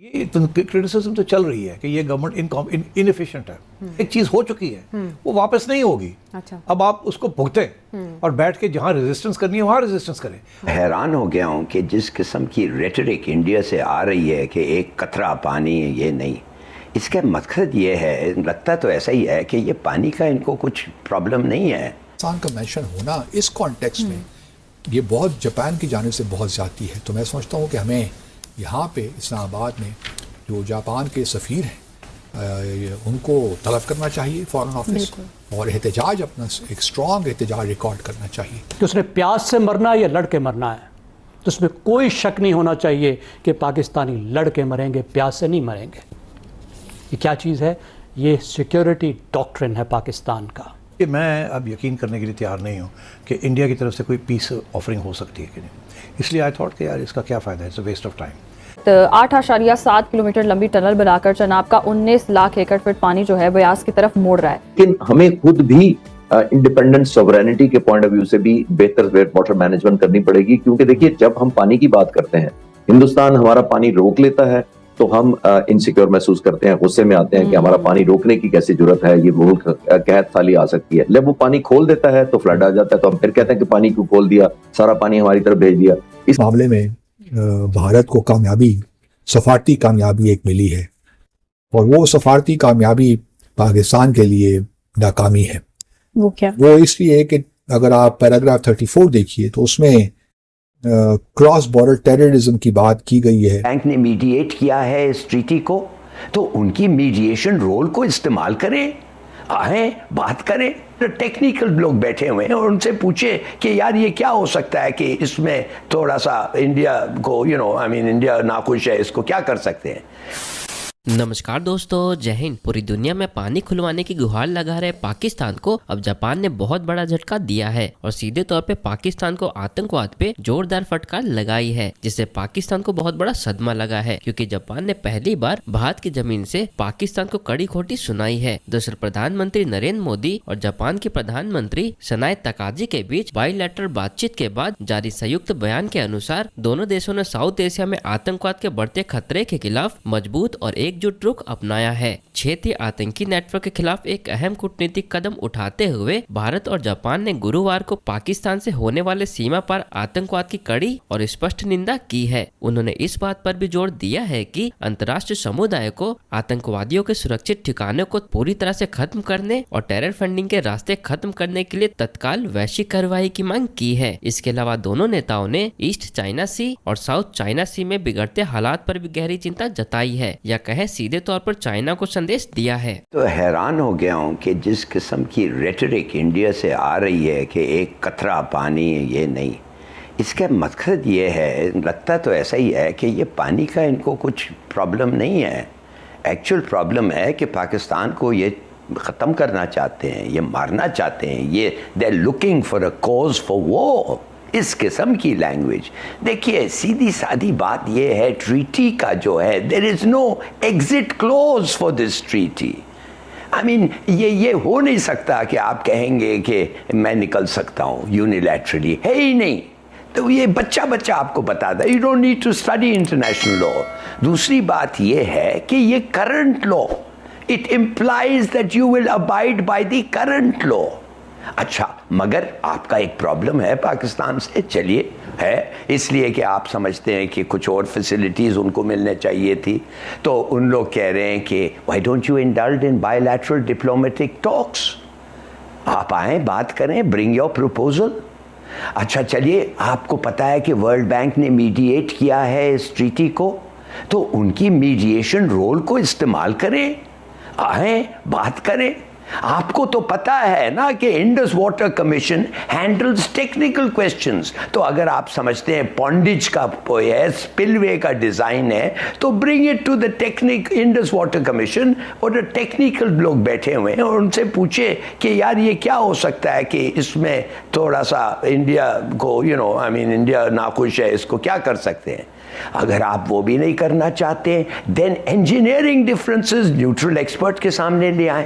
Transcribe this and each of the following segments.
یہ کرٹیسزم تو چل رہی ہے کہ یہ گورنمنٹ انیفیشینٹ ہے. ایک چیز ہو چکی ہے وہ واپس نہیں ہوگی. اب آپ اس کو بھگتیں اور بیٹھ کے جہاں ریزسٹنس کرنی ہے وہاں ریزسٹنس کریں. حیران ہو گیا ہوں کہ جس قسم کی ریٹرک انڈیا سے آ رہی ہے کہ ایک قطرہ پانی یہ نہیں, اس کا مقصد یہ ہے, لگتا تو ایسا ہی ہے کہ یہ پانی کا ان کو کچھ پرابلم نہیں ہے. پاکستان کا مینشن ہونا اس کانٹیکسٹ میں یہ بہت جاپان کی جانب سے بہت زیادتی ہے. تو میں سمجھتا ہوں کہ ہمیں یہاں پہ اسلام آباد میں جو جاپان کے سفیر ہیں ان کو طلب کرنا چاہیے فارن آفس, اور احتجاج اپنا ایک اسٹرانگ احتجاج ریکارڈ کرنا چاہیے کہ اس نے پیاس سے مرنا ہے یا لڑ کے مرنا ہے. تو اس میں کوئی شک نہیں ہونا چاہیے کہ پاکستانی لڑ کے مریں گے, پیاس سے نہیں مریں گے. یہ کیا چیز ہے؟ یہ سیکیورٹی ڈاکٹرن ہے پاکستان کا. کہ میں اب یقین کرنے کے لیے تیار نہیں ہوں کہ انڈیا کی طرف سے کوئی پیس آفرنگ ہو سکتی ہے کہ نہیں. اس لیے آئی تھاٹ کہ یار اس کا کیا فائدہ ہے, it's a waste of time. 8.7 kilometre لمبی ٹنل بنا کر چناب کا 19 لاکھ ایکڑ فٹ پانی جو ہے بیاس کی طرف موڑ رہا ہے. لیکن ہمیں خود بھی انڈیپینڈنٹ سوورینٹی کے پوائنٹ آف ویو سے بھی بہتر واٹر مینجمنٹ کرنی پڑے گی, کیونکہ دیکھیے جب ہم پانی کی بات کرتے ہیں, ہندوستان ہمارا پانی روک لیتا ہے تو ہم انسیکیور محسوس کرتے ہیں, غصے میں آتے ہیں کہ ہمارا پانی روکنے کی کیسی ضرورت ہے, یہ ملک قحط سالی آ سکتی ہے. جب وہ پانی کھول دیتا ہے تو فلڈ آ جاتا ہے, تو ہم پھر کہتے ہیں کہ پانی کیوں کھول دیا, سارا پانی ہماری طرف بھیج دیا. اس معاملے میں بھارت کو کامیابی, سفارتی کامیابی ایک ملی ہے, اور وہ سفارتی کامیابی پاکستان کے لیے ناکامی ہے. وہ کیا؟ وہ اس لیے کہ اگر آپ پیراگراف 34 دیکھیے تو اس میں کراس بارڈر ٹیررزم کی بات کی گئی ہے. بینک نے میڈییٹ کیا ہے اس ٹریٹی کو, تو ان کی میڈییشن رول کو استعمال کریں, آئیں بات کریں. ٹیکنیکل لوگ بیٹھے ہوئے ہیں اور ان سے پوچھیں کہ یار یہ کیا ہو سکتا ہے کہ اس میں تھوڑا سا انڈیا کو انڈیا ناخوش ہے, اس کو کیا کر سکتے ہیں. نمسکار دوستو, جے ہند. پوری دنیا میں پانی کھلوانے کی گہار لگا رہے پاکستان کو اب جاپان نے بہت بڑا جھٹکا دیا ہے, اور سیدھے طور پہ پاکستان کو آتنکواد پہ زوردار فٹکار لگائی ہے, جس سے پاکستان کو بہت بڑا صدمہ لگا ہے, کیونکہ جاپان نے پہلی بار بھارت کی زمین سے پاکستان کو کڑی کھوٹی سنائی ہے. دراصل پردھان منتری نریندر مودی اور جاپان کے پردھان منتری سنائے تاکاجی کے بیچ بائی لیٹرل بات چیت کے بعد جاری سیوکت بیان کے انوسار دونوں دیشوں نے ساؤتھ ایشیا میں آتنکواد کے بڑھتے خطرے کے خلاف مضبوط اور ایک جٹ رخ اپنایا ہے. چھیتی آتنکی نیٹ ورک کے خلاف ایک اہم کورٹنیتک قدم اٹھاتے ہوئے بھارت اور جاپان نے گرووار کو پاکستان سے ہونے والے سیما پر آتنکواد کی کڑی اور اسپشٹ نندا کی ہے. انہوں نے اس بات پر بھی زور دیا ہے کہ انترراشٹریہ سمودائے کو آتنکوادیوں کے سرکشت ٹھکانوں کو پوری طرح سے ختم کرنے اور ٹیرر فنڈنگ کے راستے ختم کرنے کے لیے تتکال ویشوک کارروائی کی مانگ کی ہے. اس کے علاوہ دونوں نیتاؤں نے ایسٹ چائنا سی اور ساؤتھ چائنا سی میں بگڑتے حالات پر بھی گہری چنتا جتائی ہے, یا کہیں سیدھے طور پر چائنا کو سندیش دیا ہے. تو حیران ہو گیا ہوں کہ جس قسم کی ریٹرک انڈیا سے آ رہی ہے کہ ایک قطرہ پانی یہ نہیں, اس کا مقصد یہ ہے, لگتا تو ایسا ہی ہے کہ یہ پانی کا ان کو کچھ پرابلم نہیں ہے. ایکچوئل پرابلم ہے کہ پاکستان کو یہ ختم کرنا چاہتے ہیں, یہ مارنا چاہتے ہیں, یہ they are looking for a cause for war. اس قسم کی لینگویج دیکھیے, سیدھی سادی بات یہ ہے, ٹریٹی کا جو ہے there is no exit clause for this treaty. یہ ہو نہیں سکتا کہ آپ کہیں گے کہ میں نکل سکتا ہوں یونیلیٹرلی, ہے ہی نہیں. تو یہ بچہ آپ کو بتاتا ہے, you don't need to study international law. دوسری بات یہ ہے کہ یہ current law, it implies that you will abide by the current law. اچھا, مگر آپ کا ایک پرابلم ہے پاکستان سے, چلیے ہے, اس لیے کہ آپ سمجھتے ہیں کہ کچھ اور فیسلٹیز ان کو ملنے چاہیے تھی, تو ان لوگ کہہ رہے ہیں کہ why don't you indulge in bilateral diplomatic talks. آپ آئیں, بات کریں, برنگ یور پروپوزل. اچھا چلیے, آپ کو پتا ہے کہ ورلڈ بینک نے میڈییٹ کیا ہے اس ٹریٹی کو, تو ان کی میڈییشن رول کو استعمال کریں, آئیں بات کریں. آپ کو تو پتا ہے نا کہ Indus water commission handles technical questions. تو اگر آپ سمجھتے ہیں پونڈج کا اسپل وے کا ڈیزائن ہے, تو bring it to the Indus water commission, اور ٹیکنیکل لوگ بیٹھے ہوئے ہیں, اور ان سے پوچھے کہ یار یہ کیا ہو سکتا ہے کہ اس میں تھوڑا سا انڈیا کو انڈیا ناخوش ہے, اس کو کیا کر سکتے ہیں. اگر آپ وہ بھی نہیں کرنا چاہتے, دین انجینئرنگ ڈفرینسز نیوٹرل ایکسپرٹ کے سامنے لے آئیں.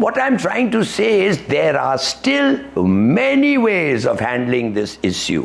What I'm trying to say is there are still many ways of handling this issue,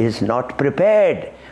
is not prepared।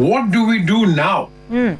What do we do now?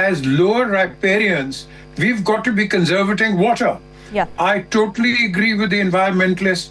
as lower riparians, we've got to be conserving water. Yeah. I totally agree with the environmentalists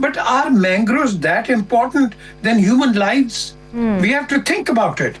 But are mangroves that important than human lives? We have to think about it.